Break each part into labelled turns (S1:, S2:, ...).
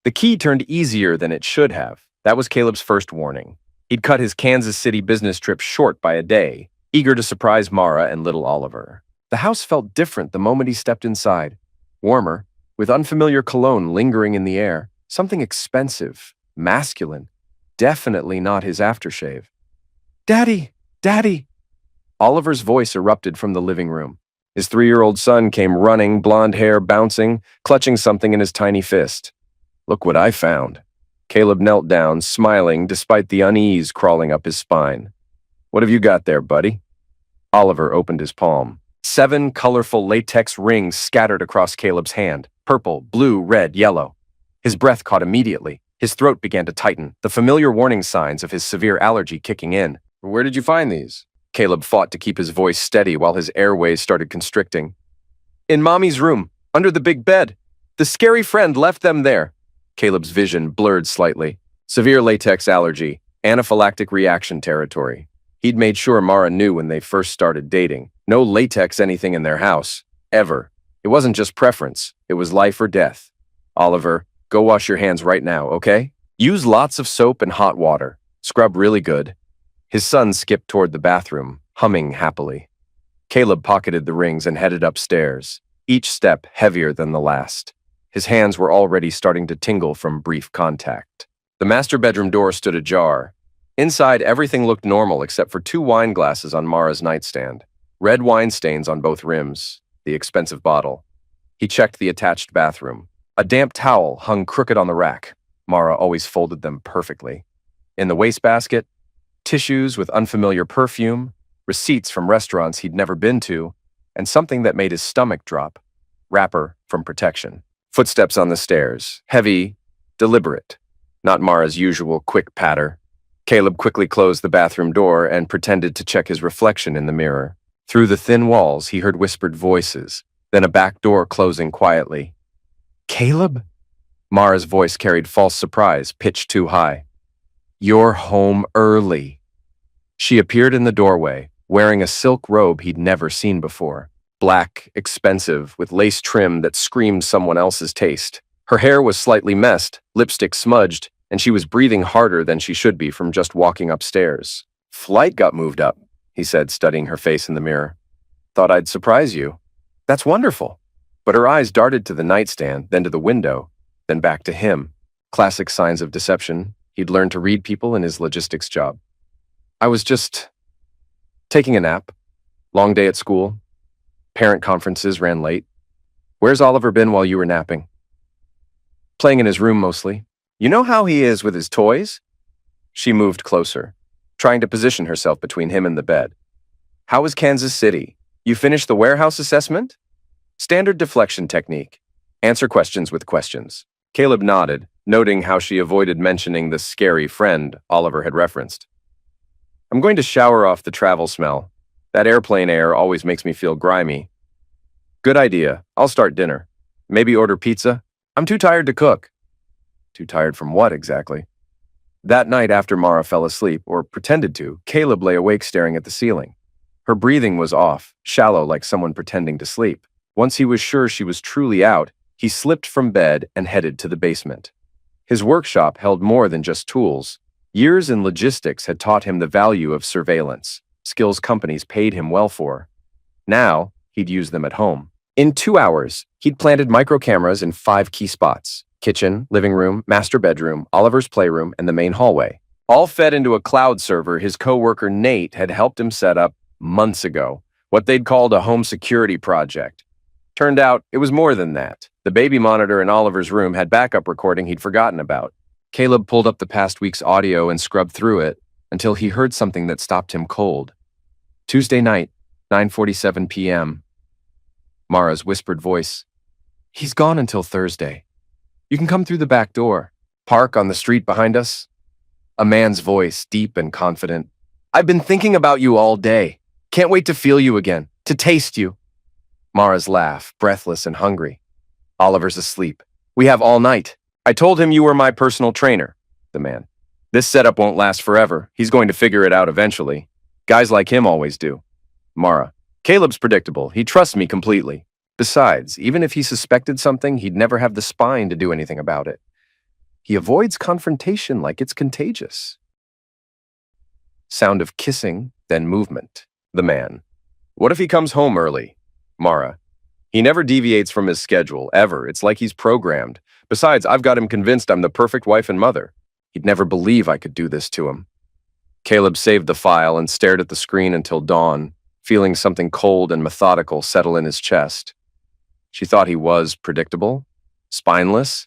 S1: The key turned easier than it should have. That was Caleb's first warning. He'd cut his Kansas City business trip short by a day, eager to surprise Mara and little Oliver. The house felt different the moment he stepped inside. Warmer, with unfamiliar cologne lingering in the air. Something expensive, masculine. Definitely not his aftershave. "Daddy! Daddy!" Oliver's voice erupted from the living room. His 3-year-old son came running, blonde hair bouncing, clutching something in his tiny fist. "Look what I found." Caleb knelt down, smiling despite the unease crawling up his spine. "What have you got there, buddy?" Oliver opened his palm. 7 colorful latex rings scattered across Caleb's hand. Purple, blue, red, yellow. His breath caught immediately. His throat began to tighten, the familiar warning signs of his severe allergy kicking in. "Where did you find these?" Caleb fought to keep his voice steady while his airways started constricting. "In Mommy's room, under the big bed. The scary friend left them there." Caleb's vision blurred slightly. Severe latex allergy, anaphylactic reaction territory. He'd made sure Mara knew when they first started dating. No latex anything in their house. Ever. It wasn't just preference. It was life or death. "Oliver, go wash your hands right now, okay? Use lots of soap and hot water. Scrub really good." His son skipped toward the bathroom, humming happily. Caleb pocketed the rings and headed upstairs, each step heavier than the last. His hands were already starting to tingle from brief contact. The master bedroom door stood ajar. Inside, everything looked normal except for 2 wine glasses on Mara's nightstand. Red wine stains on both rims, the expensive bottle. He checked the attached bathroom. A damp towel hung crooked on the rack. Mara always folded them perfectly. In the wastebasket, tissues with unfamiliar perfume, receipts from restaurants he'd never been to, and something that made his stomach drop. Wrapper from protection. Footsteps on the stairs. Heavy, deliberate. Not Mara's usual quick patter. Caleb quickly closed the bathroom door and pretended to check his reflection in the mirror. Through the thin walls, he heard whispered voices, then a back door closing quietly. "Caleb?" Mara's voice carried false surprise, pitched too high. "You're home early." She appeared in the doorway, wearing a silk robe he'd never seen before. Black, expensive, with lace trim that screamed someone else's taste. Her hair was slightly messed, lipstick smudged, and she was breathing harder than she should be from just walking upstairs. "Flight got moved up," he said, studying her face in the mirror. "Thought I'd surprise you." "That's wonderful." But her eyes darted to the nightstand, then to the window, then back to him. Classic signs of deception. He'd learned to read people in his logistics job. "I was just taking a nap. Long day at school. Parent conferences ran late. Where's Oliver been while you were napping?" "Playing in his room mostly. You know how he is with his toys?" She moved closer, trying to position herself between him and the bed. "How was Kansas City? You finished the warehouse assessment?" Standard deflection technique. Answer questions with questions. Caleb nodded, noting how she avoided mentioning the scary friend Oliver had referenced. "I'm going to shower off the travel smell. That airplane air always makes me feel grimy." "Good idea. I'll start dinner. Maybe order pizza? I'm too tired to cook." Too tired from what exactly? That night after Mara fell asleep, or pretended to, Caleb lay awake staring at the ceiling. Her breathing was off, shallow like someone pretending to sleep. Once he was sure she was truly out, he slipped from bed and headed to the basement. His workshop held more than just tools. Years in logistics had taught him the value of surveillance, skills companies paid him well for. Now, he'd use them at home. In 2 hours, he'd planted micro cameras in 5 key spots: kitchen, living room, master bedroom, Oliver's playroom, and the main hallway. All fed into a cloud server his coworker Nate had helped him set up months ago, what they'd called a home security project. Turned out, it was more than that. The baby monitor in Oliver's room had backup recording he'd forgotten about. Caleb pulled up the past week's audio and scrubbed through it until he heard something that stopped him cold. Tuesday night, 9:47 p.m. Mara's whispered voice. "He's gone until Thursday. You can come through the back door. Park on the street behind us." A man's voice, deep and confident. "I've been thinking about you all day. Can't wait to feel you again, to taste you." Mara's laugh, breathless and hungry. "Oliver's asleep. We have all night. I told him you were my personal trainer." The man. "This setup won't last forever. He's going to figure it out eventually. Guys like him always do." Mara. "Caleb's predictable. He trusts me completely. Besides, even if he suspected something, he'd never have the spine to do anything about it." He avoids confrontation like it's contagious. Sound of kissing, then movement. The man. What if he comes home early? Mara. He never deviates from his schedule, ever. It's like he's programmed. Besides, I've got him convinced I'm the perfect wife and mother. He'd never believe I could do this to him. Caleb saved the file and stared at the screen until dawn, feeling something cold and methodical settle in his chest. She thought he was predictable, spineless.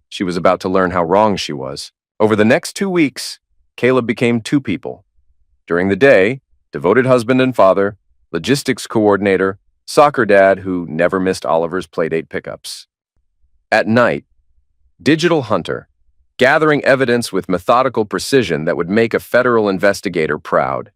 S1: She was about to learn how wrong she was. Over the next 2 weeks, Caleb became two people. During the day, devoted husband and father, logistics coordinator, soccer dad who never missed Oliver's playdate pickups. At night, digital hunter, gathering evidence with methodical precision that would make a federal investigator proud.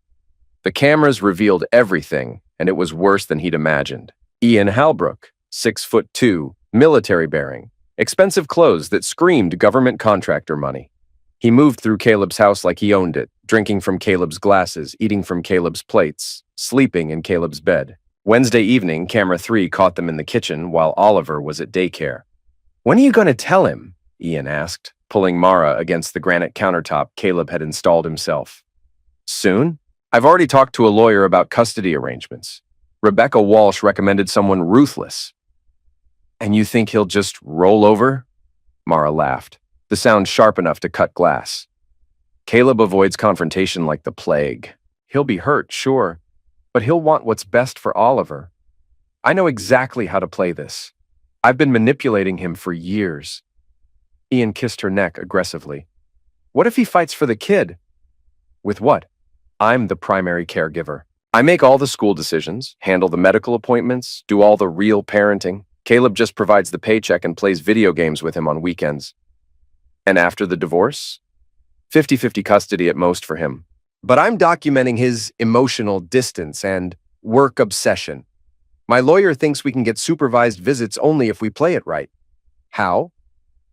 S1: The cameras revealed everything, and it was worse than he'd imagined. Ian Halbrook, 6'2", military-bearing, expensive clothes that screamed government contractor money. He moved through Caleb's house like he owned it, drinking from Caleb's glasses, eating from Caleb's plates, sleeping in Caleb's bed. Wednesday evening, camera 3 caught them in the kitchen while Oliver was at daycare. "When are you going to tell him?" Ian asked, pulling Mara against the granite countertop Caleb had installed himself. "Soon? I've already talked to a lawyer about custody arrangements. Rebecca Walsh recommended someone ruthless." "And you think he'll just roll over?" Mara laughed, the sound sharp enough to cut glass. "Caleb avoids confrontation like the plague. He'll be hurt, sure, but he'll want what's best for Oliver. I know exactly how to play this. I've been manipulating him for years." Ian kissed her neck aggressively. "What if he fights for the kid?" "With what? I'm the primary caregiver. I make all the school decisions, handle the medical appointments, do all the real parenting. Caleb just provides the paycheck and plays video games with him on weekends." "And after the divorce?" 50-50 custody at most for him. But I'm documenting his emotional distance and work obsession. My lawyer thinks we can get supervised visits only if we play it right. How?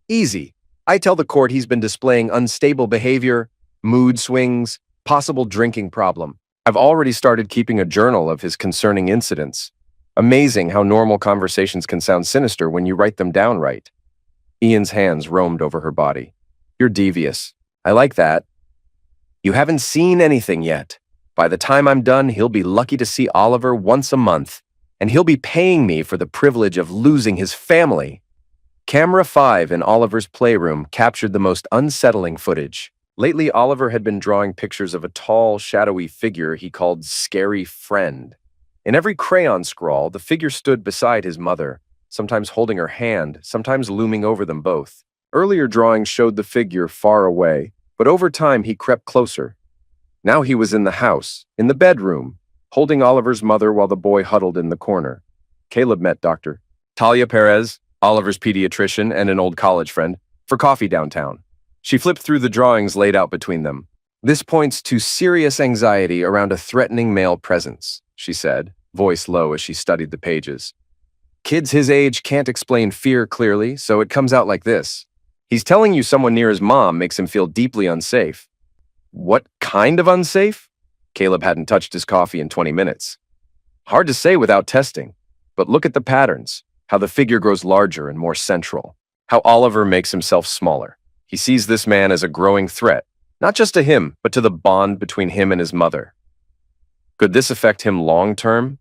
S1: Easy. I tell the court he's been displaying unstable behavior, mood swings, possible drinking problem. I've already started keeping a journal of his concerning incidents. Amazing how normal conversations can sound sinister when you write them down right. Ian's hands roamed over her body. "You're devious. I like that. You haven't seen anything yet. By the time I'm done, he'll be lucky to see Oliver once a month, and he'll be paying me for the privilege of losing his family." Camera 5 in Oliver's playroom captured the most unsettling footage. Lately, Oliver had been drawing pictures of a tall, shadowy figure he called Scary Friend. In every crayon scrawl, the figure stood beside his mother, sometimes holding her hand, sometimes looming over them both. Earlier drawings showed the figure far away, but over time he crept closer. Now he was in the house, in the bedroom, holding Oliver's mother while the boy huddled in the corner. Caleb met Dr. Talia Perez, Oliver's pediatrician and an old college friend, for coffee downtown. She flipped through the drawings laid out between them. "This points to serious anxiety around a threatening male presence," she said, voice low as she studied the pages. "Kids his age can't explain fear clearly, so it comes out like this. He's telling you someone near his mom makes him feel deeply unsafe." "What kind of unsafe?" Caleb hadn't touched his coffee in 20 minutes. "Hard to say without testing, but look at the patterns, how the figure grows larger and more central, how Oliver makes himself smaller. He sees this man as a growing threat, not just to him, but to the bond between him and his mother. Could this affect him long-term?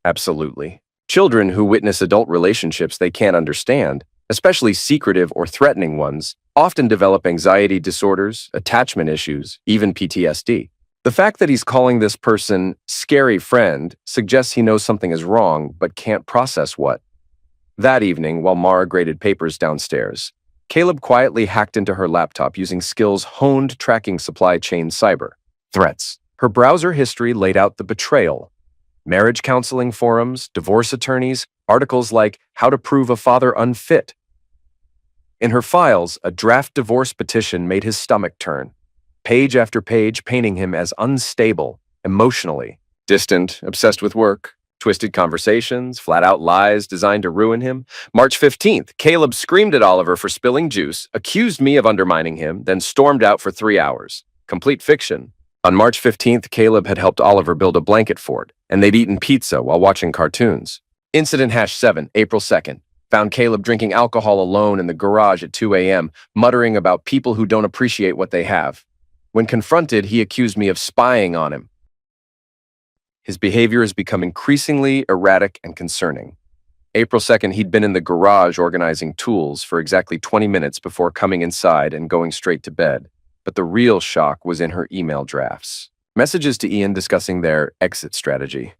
S1: Absolutely. Children who witness adult relationships they can't understand, especially secretive or threatening ones, often develop anxiety disorders, attachment issues, even PTSD. The fact that he's calling this person Scary Friend suggests he knows something is wrong, but can't process what. That evening, while Mara graded papers downstairs, Caleb quietly hacked into her laptop using skills honed tracking supply chain cyber threats. Her browser history laid out the betrayal. Marriage counseling forums, divorce attorneys, articles like How to Prove a Father Unfit. In her files, a draft divorce petition made his stomach turn, page after page painting him as unstable, emotionally, distant, obsessed with work, twisted conversations, flat-out lies designed to ruin him. March 15th, Caleb screamed at Oliver for spilling juice, accused me of undermining him, then stormed out for 3 hours. Complete fiction. On March 15th, Caleb had helped Oliver build a blanket fort, and they'd eaten pizza while watching cartoons. Incident #7, April 2nd. found Caleb drinking alcohol alone in the garage at 2 a.m., muttering about people who don't appreciate what they have. When confronted, he accused me of spying on him. His behavior has become increasingly erratic and concerning. April 2nd, he'd been in the garage organizing tools for exactly 20 minutes before coming inside and going straight to bed. But the real shock was in her email drafts. Messages to Ian discussing their exit strategy.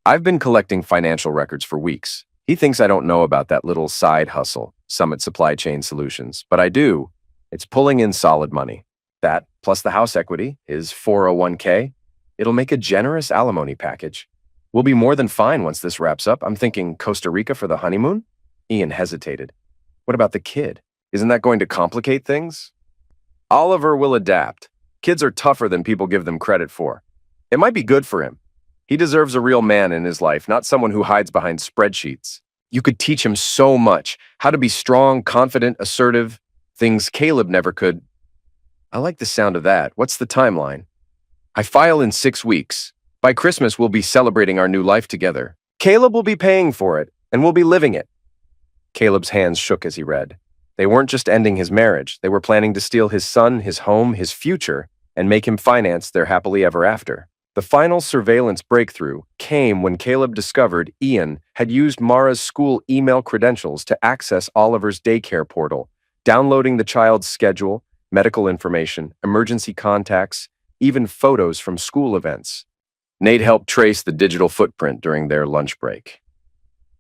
S1: I've been collecting financial records for weeks. He thinks I don't know about that little side hustle, Summit Supply Chain Solutions, but I do. It's pulling in solid money. That, plus the house equity, his 401k, it'll make a generous alimony package. We'll be more than fine once this wraps up. I'm thinking Costa Rica for the honeymoon? Ian hesitated. What about the kid? Isn't that going to complicate things? Oliver will adapt. Kids are tougher than people give them credit for. It might be good for him. He deserves a real man in his life, not someone who hides behind spreadsheets. You could teach him so much. How to be strong, confident, assertive. Things Caleb never could. I like the sound of that. What's the timeline? I file in 6 weeks. By Christmas, we'll be celebrating our new life together. Caleb will be paying for it, and we'll be living it. Caleb's hands shook as he read. They weren't just ending his marriage. They were planning to steal his son, his home, his future, and make him finance their happily ever after. The final surveillance breakthrough came when Caleb discovered Ian had used Mara's school email credentials to access Oliver's daycare portal, downloading the child's schedule, medical information, emergency contacts, even photos from school events. Nate helped trace the digital footprint during their lunch break.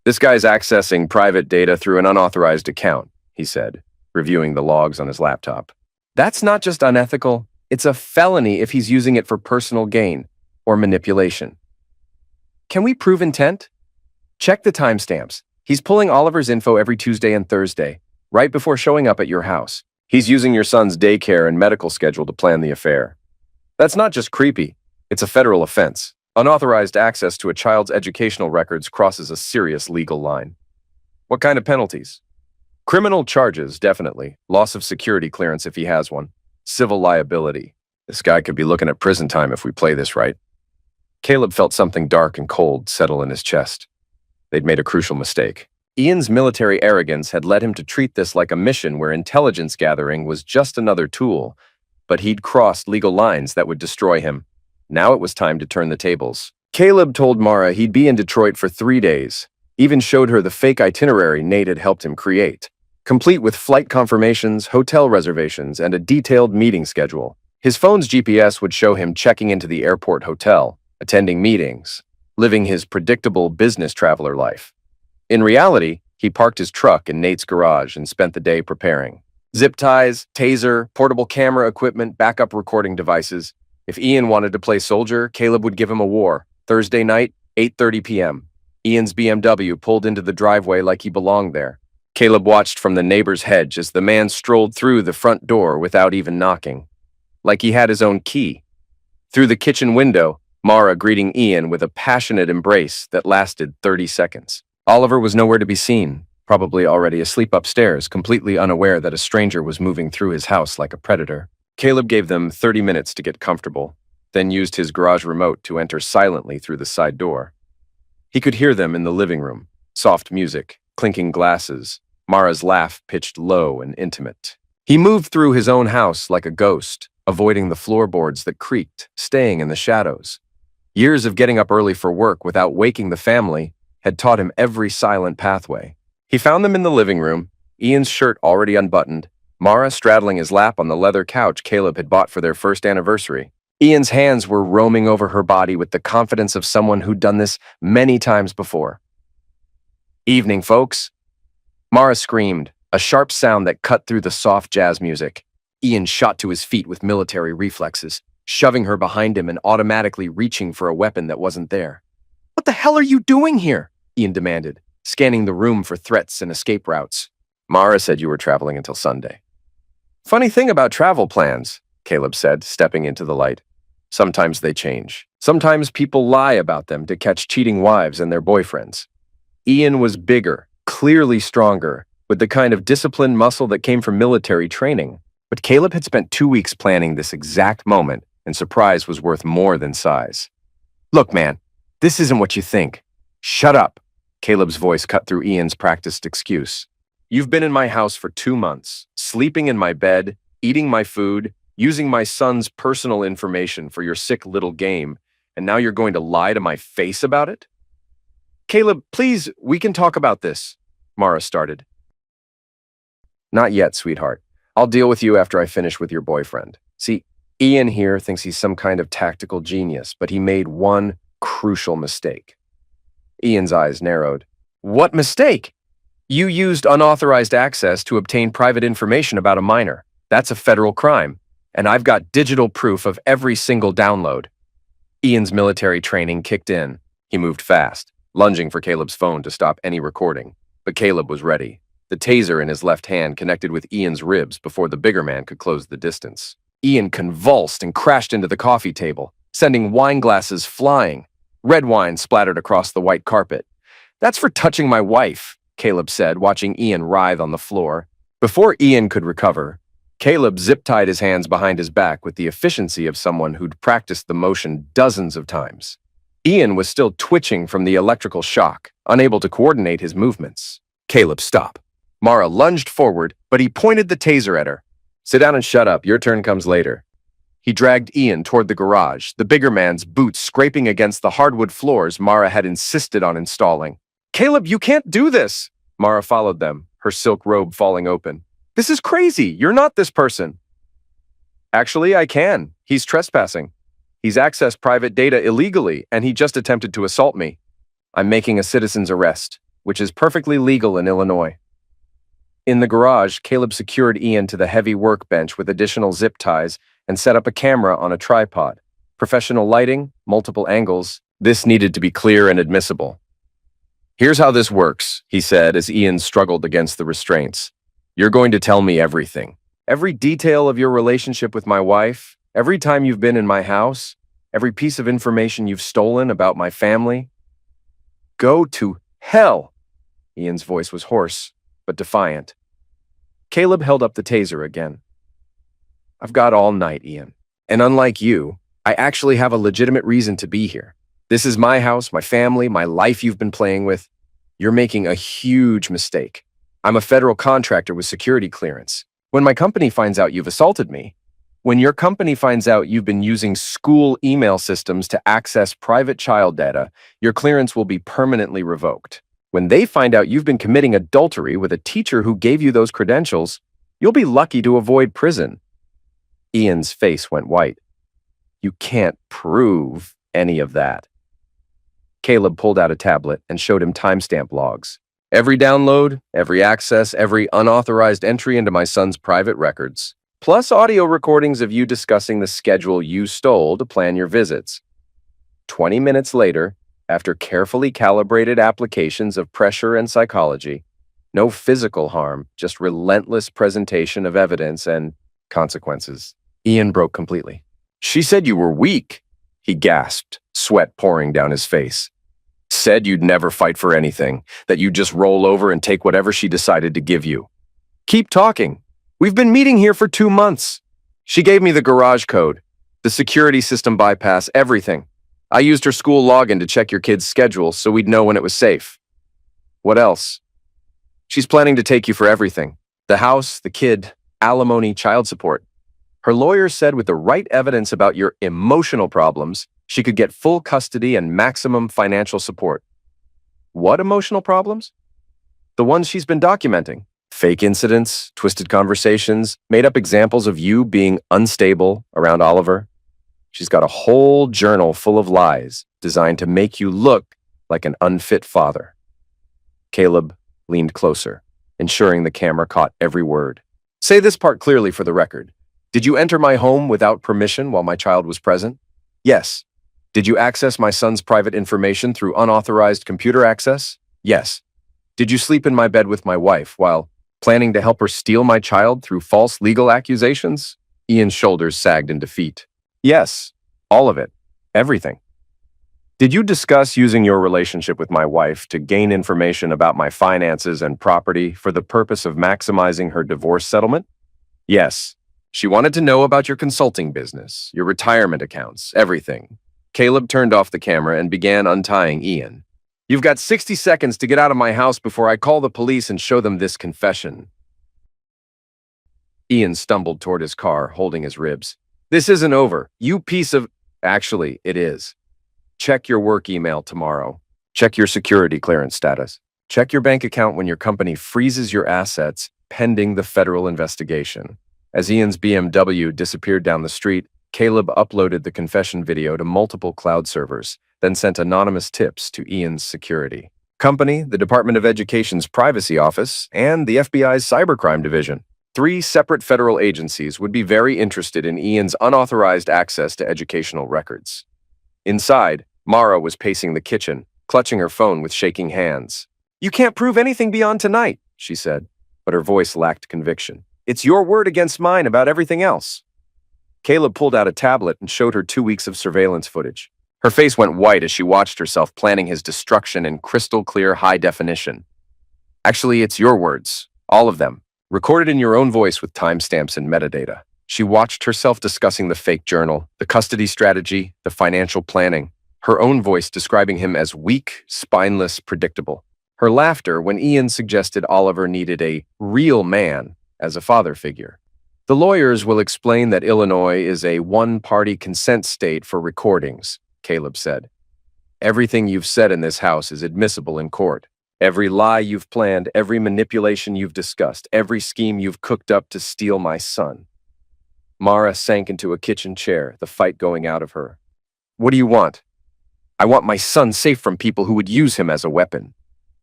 S1: This guy's accessing private data through an unauthorized account, he said, reviewing the logs on his laptop. That's not just unethical, it's a felony if he's using it for personal gain or manipulation. Can we prove intent? Check the timestamps. He's pulling Oliver's info every Tuesday and Thursday, right before showing up at your house. He's using your son's daycare and medical schedule to plan the affair. That's not just creepy, it's a federal offense. Unauthorized access to a child's educational records crosses a serious legal line. What kind of penalties? Criminal charges, definitely. Loss of security clearance if he has one. Civil liability. This guy could be looking at prison time if we play this right. Caleb felt something dark and cold settle in his chest. They'd made a crucial mistake. Ian's military arrogance had led him to treat this like a mission where intelligence gathering was just another tool, but he'd crossed legal lines that would destroy him. Now it was time to turn the tables. Caleb told Mara he'd be in Detroit for 3 days, even showed her the fake itinerary Nate had helped him create, complete with flight confirmations, hotel reservations, and a detailed meeting schedule. His phone's GPS would show him checking into the airport hotel, attending meetings, living his predictable business traveler life. In reality, he parked his truck in Nate's garage and spent the day preparing. Zip ties, taser, portable camera equipment, backup recording devices. If Ian wanted to play soldier, Caleb would give him a war. Thursday night, 8:30 p.m. Ian's BMW pulled into the driveway like he belonged there. Caleb watched from the neighbor's hedge as the man strolled through the front door without even knocking, like he had his own key. Through the kitchen window, Mara greeting Ian with a passionate embrace that lasted 30 seconds. Oliver was nowhere to be seen, probably already asleep upstairs, completely unaware that a stranger was moving through his house like a predator. Caleb gave them 30 minutes to get comfortable, then used his garage remote to enter silently through the side door. He could hear them in the living room, soft music, clinking glasses, Mara's laugh pitched low and intimate. He moved through his own house like a ghost, avoiding the floorboards that creaked, staying in the shadows. Years of getting up early for work without waking the family had taught him every silent pathway. He found them in the living room, Ian's shirt already unbuttoned, Mara straddling his lap on the leather couch Caleb had bought for their first anniversary. Ian's hands were roaming over her body with the confidence of someone who'd done this many times before. "Evening, folks." Mara screamed, a sharp sound that cut through the soft jazz music. Ian shot to his feet with military reflexes, shoving her behind him and automatically reaching for a weapon that wasn't there. "What the hell are you doing here?" Ian demanded, scanning the room for threats and escape routes. "Mara said you were traveling until Sunday." "Funny thing about travel plans," Caleb said, stepping into the light. "Sometimes they change. Sometimes people lie about them to catch cheating wives and their boyfriends." Ian was bigger, clearly stronger, with the kind of disciplined muscle that came from military training. But Caleb had spent 2 weeks planning this exact moment, and surprise was worth more than size. "Look, man, this isn't what you think. Shut up." Caleb's voice cut through Ian's practiced excuse. You've been in my house for 2 months, sleeping in my bed, eating my food, using my son's personal information for your sick little game, and now you're going to lie to my face about it? Caleb, please, we can talk about this, Mara started. Not yet, sweetheart. I'll deal with you after I finish with your boyfriend. See, Ian here thinks he's some kind of tactical genius, but he made one crucial mistake. Ian's eyes narrowed. What mistake? You used unauthorized access to obtain private information about a minor. That's a federal crime, and I've got digital proof of every single download. Ian's military training kicked in. He moved fast, lunging for Caleb's phone to stop any recording. But Caleb was ready. The taser in his left hand connected with Ian's ribs before the bigger man could close the distance. Ian convulsed and crashed into the coffee table, sending wine glasses flying. Red wine splattered across the white carpet. That's for touching my wife, Caleb said, watching Ian writhe on the floor. Before Ian could recover, Caleb zip-tied his hands behind his back with the efficiency of someone who'd practiced the motion dozens of times. Ian was still twitching from the electrical shock, unable to coordinate his movements. Caleb, stop. Mara lunged forward, but he pointed the taser at her. Sit down and shut up. Your turn comes later. He dragged Ian toward the garage, the bigger man's boots scraping against the hardwood floors Mara had insisted on installing. Caleb, you can't do this! Mara followed them, her silk robe falling open. This is crazy. You're not this person. Actually, I can. He's trespassing. He's accessed private data illegally, and he just attempted to assault me. I'm making a citizen's arrest, which is perfectly legal in Illinois. In the garage, Caleb secured Ian to the heavy workbench with additional zip ties and set up a camera on a tripod. Professional lighting, multiple angles. This needed to be clear and admissible. Here's how this works, he said as Ian struggled against the restraints. You're going to tell me everything. Every detail of your relationship with my wife, every time you've been in my house, every piece of information you've stolen about my family. Go to hell! Ian's voice was hoarse, but defiant. Caleb held up the taser again. I've got all night, Ian. And unlike you, I actually have a legitimate reason to be here. This is my house, my family, my life you've been playing with. You're making a huge mistake. I'm a federal contractor with security clearance. When my company finds out you've assaulted me, when your company finds out you've been using school email systems to access private child data, your clearance will be permanently revoked. When they find out you've been committing adultery with a teacher who gave you those credentials, you'll be lucky to avoid prison. Ian's face went white. You can't prove any of that. Caleb pulled out a tablet and showed him timestamp logs. Every download, every access, every unauthorized entry into my son's private records, plus audio recordings of you discussing the schedule you stole to plan your visits. 20 minutes later, after carefully calibrated applications of pressure and psychology, no physical harm, just relentless presentation of evidence and consequences. Ian broke completely. She said you were weak, he gasped, sweat pouring down his face. Said you'd never fight for anything, that you'd just roll over and take whatever she decided to give you. Keep talking. We've been meeting here for 2 months. She gave me the garage code, the security system bypass, everything. I used her school login to check your kid's schedule so we'd know when it was safe. What else? She's planning to take you for everything. The house, the kid, alimony, child support. Her lawyer said with the right evidence about your emotional problems, she could get full custody and maximum financial support. What emotional problems? The ones she's been documenting. Fake incidents, twisted conversations, made-up examples of you being unstable around Oliver. She's got a whole journal full of lies designed to make you look like an unfit father. Caleb leaned closer, ensuring the camera caught every word. Say this part clearly for the record. Did you enter my home without permission while my child was present? Yes. Did you access my son's private information through unauthorized computer access? Yes. Did you sleep in my bed with my wife while planning to help her steal my child through false legal accusations? Ian's shoulders sagged in defeat. Yes, all of it. Everything. Did you discuss using your relationship with my wife to gain information about my finances and property for the purpose of maximizing her divorce settlement? Yes. She wanted to know about your consulting business, your retirement accounts, everything. Caleb turned off the camera and began untying Ian. You've got 60 seconds to get out of my house before I call the police and show them this confession. Ian stumbled toward his car, holding his ribs. This isn't over. You piece of... Actually, it is. Check your work email tomorrow. Check your security clearance status. Check your bank account when your company freezes your assets pending the federal investigation. As Ian's BMW disappeared down the street, Caleb uploaded the confession video to multiple cloud servers, then sent anonymous tips to Ian's security company, the Department of Education's Privacy Office, and the FBI's Cybercrime Division. 3 separate federal agencies would be very interested in Ian's unauthorized access to educational records. Inside, Mara was pacing the kitchen, clutching her phone with shaking hands. "You can't prove anything beyond tonight," she said, but her voice lacked conviction. "It's your word against mine about everything else." Caleb pulled out a tablet and showed her 2 weeks of surveillance footage. Her face went white as she watched herself planning his destruction in crystal-clear high definition. "Actually, it's your words. All of them. Recorded in your own voice with timestamps and metadata." She watched herself discussing the fake journal, the custody strategy, the financial planning, her own voice describing him as weak, spineless, predictable. Her laughter when Ian suggested Oliver needed a real man as a father figure. "The lawyers will explain that Illinois is a one-party consent state for recordings," Caleb said. "Everything you've said in this house is admissible in court. Every lie you've planned, every manipulation you've discussed, every scheme you've cooked up to steal my son." Mara sank into a kitchen chair, the fight going out of her. "What do you want?" "I want my son safe from people who would use him as a weapon.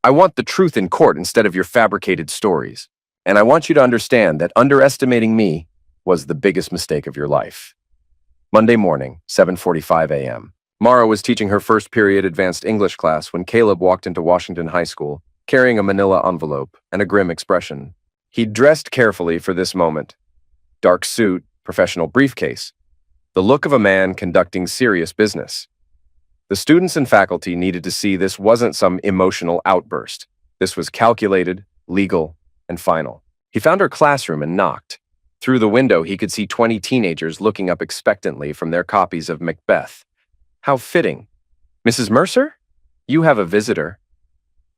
S1: I want the truth in court instead of your fabricated stories. And I want you to understand that underestimating me was the biggest mistake of your life." Monday morning, 7:45 a.m. Mara was teaching her first period advanced English class when Caleb walked into Washington High School, carrying a manila envelope and a grim expression. He'd dressed carefully for this moment. Dark suit, professional briefcase. The look of a man conducting serious business. The students and faculty needed to see this wasn't some emotional outburst. This was calculated, legal, and final. He found her classroom and knocked. Through the window, he could see 20 teenagers looking up expectantly from their copies of Macbeth. How fitting. "Mrs. Mercer? You have a visitor."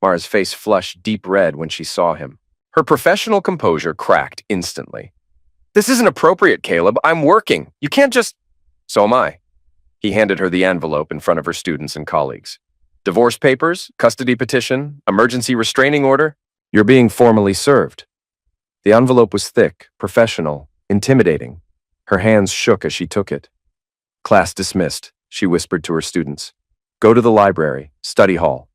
S1: Mara's face flushed deep red when she saw him. Her professional composure cracked instantly. "This isn't appropriate, Caleb. I'm working. You can't just..." "So am I." He handed her the envelope in front of her students and colleagues. "Divorce papers, custody petition, emergency restraining order. You're being formally served." The envelope was thick, professional, intimidating. Her hands shook as she took it. "Class dismissed," she whispered to her students. "Go to the library, study hall."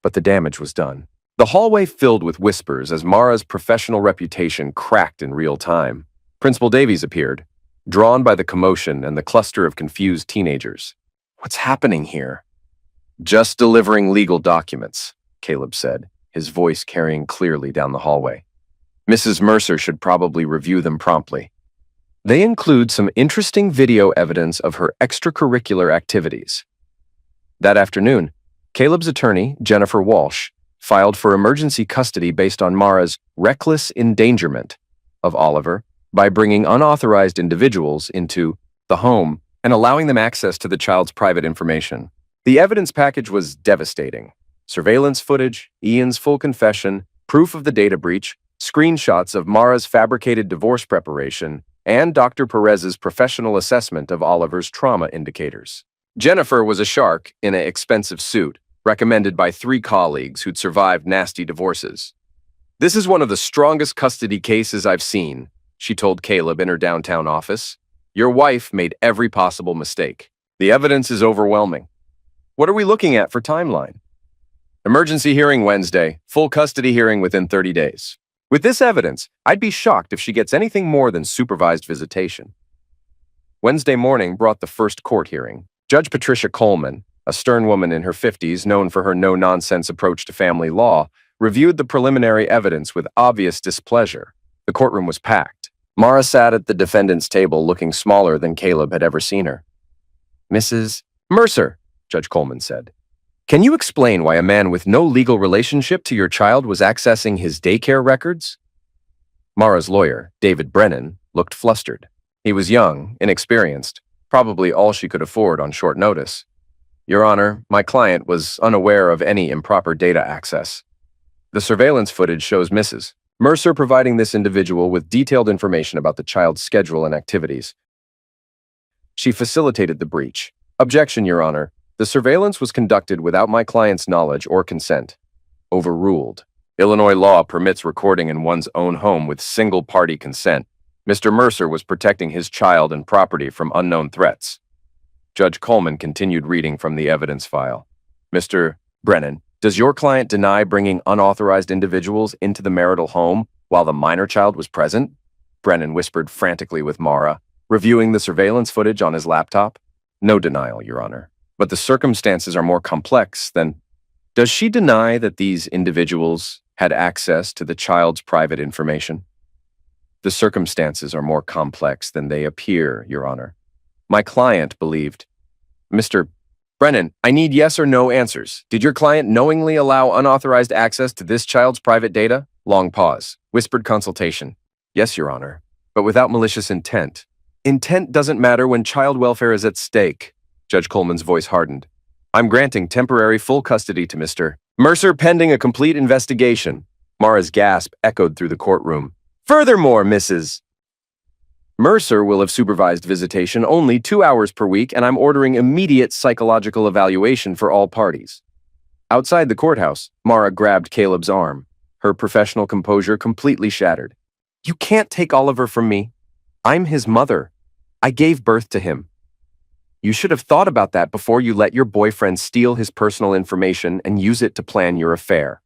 S1: But the damage was done. The hallway filled with whispers as Mara's professional reputation cracked in real time. Principal Davies appeared, drawn by the commotion and the cluster of confused teenagers. "What's happening here?" "Just delivering legal documents," Caleb said, his voice carrying clearly down the hallway. "Mrs. Mercer should probably review them promptly. They include some interesting video evidence of her extracurricular activities." That afternoon, Caleb's attorney, Jennifer Walsh, filed for emergency custody based on Mara's reckless endangerment of Oliver by bringing unauthorized individuals into the home and allowing them access to the child's private information. The evidence package was devastating. Surveillance footage, Ian's full confession, proof of the data breach, screenshots of Mara's fabricated divorce preparation, and Dr. Perez's professional assessment of Oliver's trauma indicators. Jennifer was a shark in an expensive suit, recommended by 3 colleagues who'd survived nasty divorces. "This is one of the strongest custody cases I've seen," she told Caleb in her downtown office. "Your wife made every possible mistake. The evidence is overwhelming." "What are we looking at for timeline?" "Emergency hearing Wednesday, full custody hearing within 30 days. With this evidence, I'd be shocked if she gets anything more than supervised visitation." Wednesday morning brought the first court hearing. Judge Patricia Coleman, a stern woman in her 50s known for her no-nonsense approach to family law, reviewed the preliminary evidence with obvious displeasure. The courtroom was packed. Mara sat at the defendant's table looking smaller than Caleb had ever seen her. "Mrs. Mercer," Judge Coleman said, "can you explain why a man with no legal relationship to your child was accessing his daycare records?" Mara's lawyer, David Brennan, looked flustered. He was young, inexperienced, probably all she could afford on short notice. Your Honor, my client was unaware of any improper data access. The surveillance footage shows Mrs. Mercer providing this individual with detailed information about the child's schedule and activities. She facilitated the breach. Objection, Your Honor. The surveillance was conducted without my client's knowledge or consent. Overruled. Illinois law permits recording in one's own home with single-party consent. Mr. Mercer was protecting his child and property from unknown threats. Judge Coleman continued reading from the evidence file. Mr. Brennan, does your client deny bringing unauthorized individuals into the marital home while the minor child was present? Brennan whispered frantically with Mara, reviewing the surveillance footage on his laptop. No denial, Your Honor. But the circumstances are more complex than... Does she deny that these individuals had access to the child's private information? The circumstances are more complex than they appear, Your Honor. My client believed... Mr. Brennan, I need yes or no answers. Did your client knowingly allow unauthorized access to this child's private data? Long pause. Whispered consultation. Yes, Your Honor, but without malicious intent. Intent doesn't matter when child welfare is at stake. Judge Coleman's voice hardened. I'm granting temporary full custody to Mr. Mercer pending a complete investigation. Mara's gasp echoed through the courtroom. Furthermore, Mrs. Mercer will have supervised visitation only 2 hours per week, and I'm ordering immediate psychological evaluation for all parties. Outside the courthouse, Mara grabbed Caleb's arm, her professional composure completely shattered. You can't take Oliver from me. I'm his mother. I gave birth to him. You should have thought about that before you let your boyfriend steal his personal information and use it to plan your affair.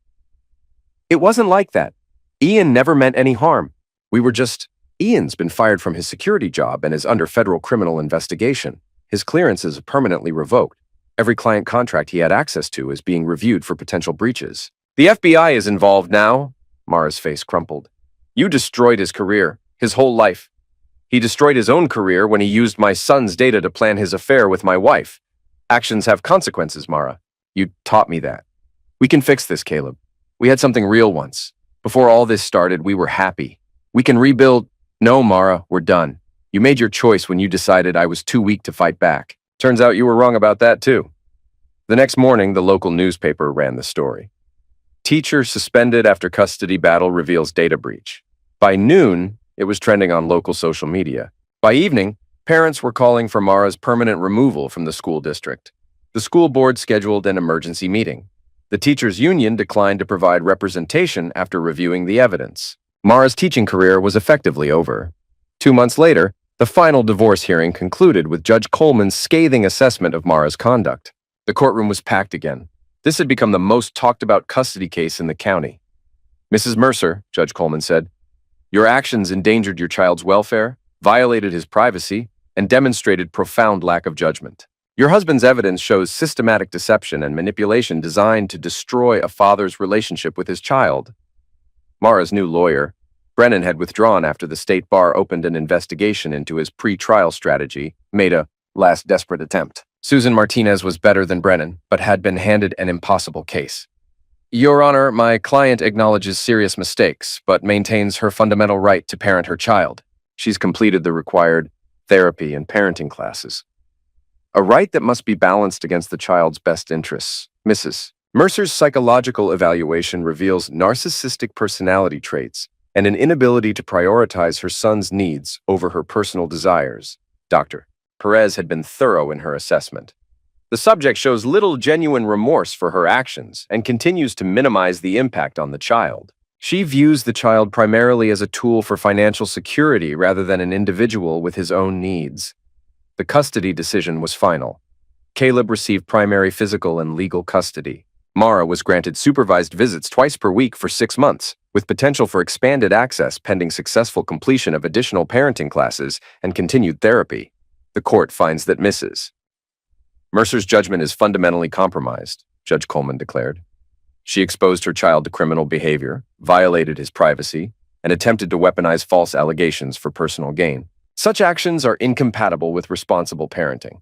S1: It wasn't like that. Ian never meant any harm. We were just... Ian's been fired from his security job and is under federal criminal investigation. His clearance is permanently revoked. Every client contract he had access to is being reviewed for potential breaches. The FBI is involved now. Mara's face crumpled. You destroyed his career, his whole life. He destroyed his own career when he used my son's data to plan his affair with my wife. Actions have consequences, Mara. You taught me that. We can fix this, Caleb. We had something real once. Before all this started, we were happy. We can rebuild... No, Mara, we're done. You made your choice when you decided I was too weak to fight back. Turns out you were wrong about that, too. The next morning, the local newspaper ran the story. Teacher suspended after custody battle reveals data breach. By noon, it was trending on local social media. By evening, parents were calling for Mara's permanent removal from the school district. The school board scheduled an emergency meeting. The teachers' union declined to provide representation after reviewing the evidence. Mara's teaching career was effectively over. 2 months later, the final divorce hearing concluded with Judge Coleman's scathing assessment of Mara's conduct. The courtroom was packed again. This had become the most talked-about custody case in the county. Mrs. Mercer, Judge Coleman said, your actions endangered your child's welfare, violated his privacy, and demonstrated profound lack of judgment. Your husband's evidence shows systematic deception and manipulation designed to destroy a father's relationship with his child. Mara's new lawyer, Brennan, had withdrawn after the state bar opened an investigation into his pre-trial strategy, made a last desperate attempt. Susan Martinez was better than Brennan, but had been handed an impossible case. Your Honor, my client acknowledges serious mistakes, but maintains her fundamental right to parent her child. She's completed the required therapy and parenting classes. A right that must be balanced against the child's best interests. Mrs. Mercer's psychological evaluation reveals narcissistic personality traits and an inability to prioritize her son's needs over her personal desires. Dr. Perez had been thorough in her assessment. The subject shows little genuine remorse for her actions and continues to minimize the impact on the child. She views the child primarily as a tool for financial security rather than an individual with his own needs. The custody decision was final. Caleb received primary physical and legal custody. Mara was granted supervised visits twice per week for 6 months, with potential for expanded access pending successful completion of additional parenting classes and continued therapy. The court finds that Mrs. Mercer's judgment is fundamentally compromised, Judge Coleman declared. She exposed her child to criminal behavior, violated his privacy, and attempted to weaponize false allegations for personal gain. Such actions are incompatible with responsible parenting.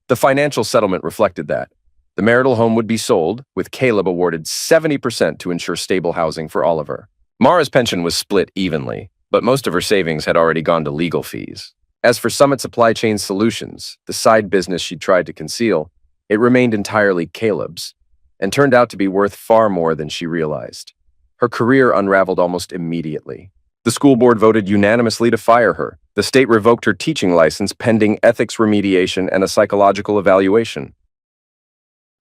S1: The financial settlement reflected that. The marital home would be sold, with Caleb awarded 70% to ensure stable housing for Oliver. Mara's pension was split evenly, but most of her savings had already gone to legal fees. As for Summit Supply Chain Solutions, the side business she tried to conceal, It remained entirely Caleb's, and turned out to be worth far more than she realized. Her career unraveled almost immediately. The school board voted unanimously to fire her. The state revoked her teaching license pending ethics remediation and a psychological evaluation.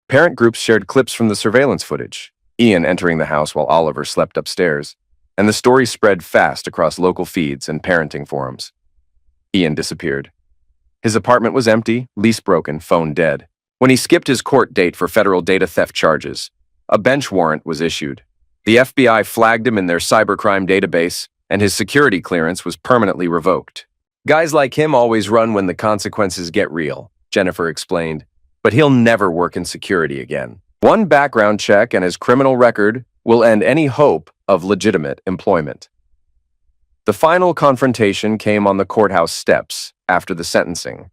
S1: Parent groups shared clips from the surveillance footage, Ian entering the house while Oliver slept upstairs, and the story spread fast across local feeds and parenting forums. Ian disappeared. His apartment was empty, lease broken, phone dead. When he skipped his court date for federal data theft charges, a bench warrant was issued. The FBI flagged him in their cybercrime database, and his security clearance was permanently revoked. Guys like him always run when the consequences get real, Jennifer explained, but he'll never work in security again. One background check and his criminal record will end any hope of legitimate employment. The final confrontation came on the courthouse steps after the sentencing.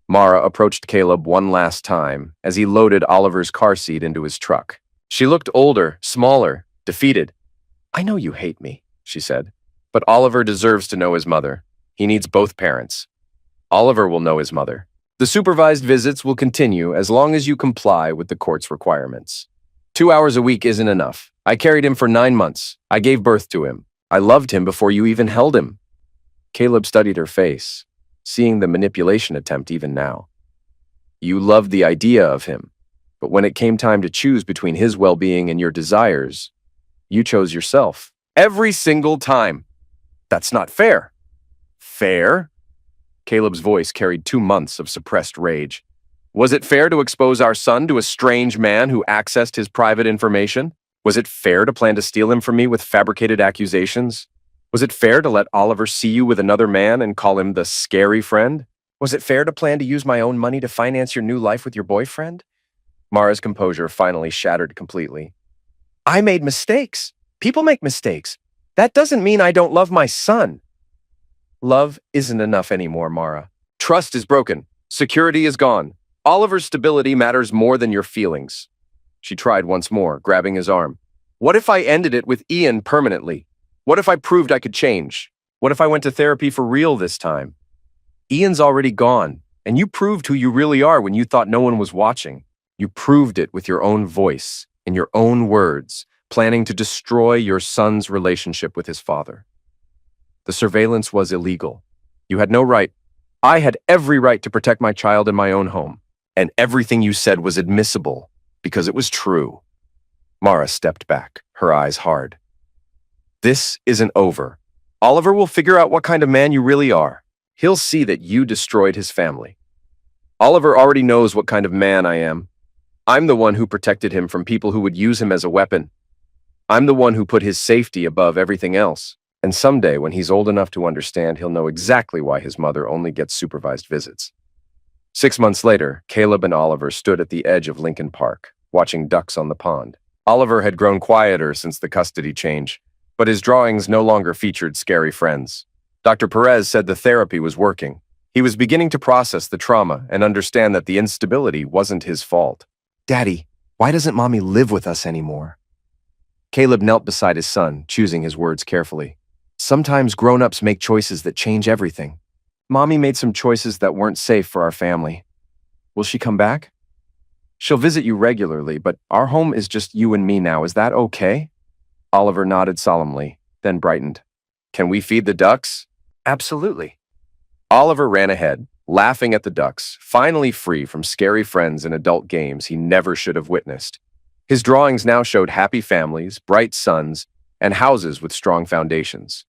S1: Mara approached Caleb one last time as he loaded Oliver's car seat into his truck. She looked older, smaller, defeated. "I know you hate me," she said, "but Oliver deserves to know his mother. He needs both parents. Oliver will know his mother. The supervised visits will continue as long as you comply with the court's requirements. 2 hours a week isn't enough. I carried him for 9 months. I gave birth to him. I loved him before you even held him." Caleb studied her face, seeing the manipulation attempt even now. "You loved the idea of him, but when it came time to choose between his well-being and your desires, you chose yourself. Every single time. That's not fair." "Fair?" Caleb's voice carried 2 months of suppressed rage. "Was it fair to expose our son to a strange man who accessed his private information? Was it fair to plan to steal him from me with fabricated accusations? Was it fair to let Oliver see you with another man and call him the scary friend? Was it fair to plan to use my own money to finance your new life with your boyfriend?" Mara's composure finally shattered completely. "I made mistakes. People make mistakes. That doesn't mean I don't love my son." "Love isn't enough anymore, Mara. Trust is broken. Security is gone. Oliver's stability matters more than your feelings." She tried once more, grabbing his arm. "What if I ended it with Ian permanently? What if I proved I could change? What if I went to therapy for real this time? Ian's already gone, and you proved who you really are when you thought no one was watching. You proved it with your own voice, in your own words, planning to destroy your son's relationship with his father. The surveillance was illegal. You had no right. I had every right to protect my child in my own home, and everything you said was admissible because it was true." Mara stepped back, her eyes hard. "This isn't over. Oliver will figure out what kind of man you really are. He'll see that you destroyed his family. Oliver already knows what kind of man I am. I'm the one who protected him from people who would use him as a weapon. I'm the one who put his safety above everything else. And someday, when he's old enough to understand, he'll know exactly why his mother only gets supervised visits." 6 months later, Caleb and Oliver stood at the edge of Lincoln Park, watching ducks on the pond. Oliver had grown quieter since the custody change, but his drawings no longer featured scary friends. Dr. Perez said the therapy was working. He was beginning to process the trauma and understand that the instability wasn't his fault. "Daddy, why doesn't Mommy live with us anymore?" Caleb knelt beside his son, choosing his words carefully. "Sometimes grown-ups make choices that change everything. Mommy made some choices that weren't safe for our family. Will she come back? She'll visit you regularly, but our home is just you and me now. Is that okay?" Oliver nodded solemnly, then brightened. "Can we feed the ducks?" "Absolutely." Oliver ran ahead, laughing at the ducks, finally free from scary friends and adult games he never should have witnessed. His drawings now showed happy families, bright suns, and houses with strong foundations.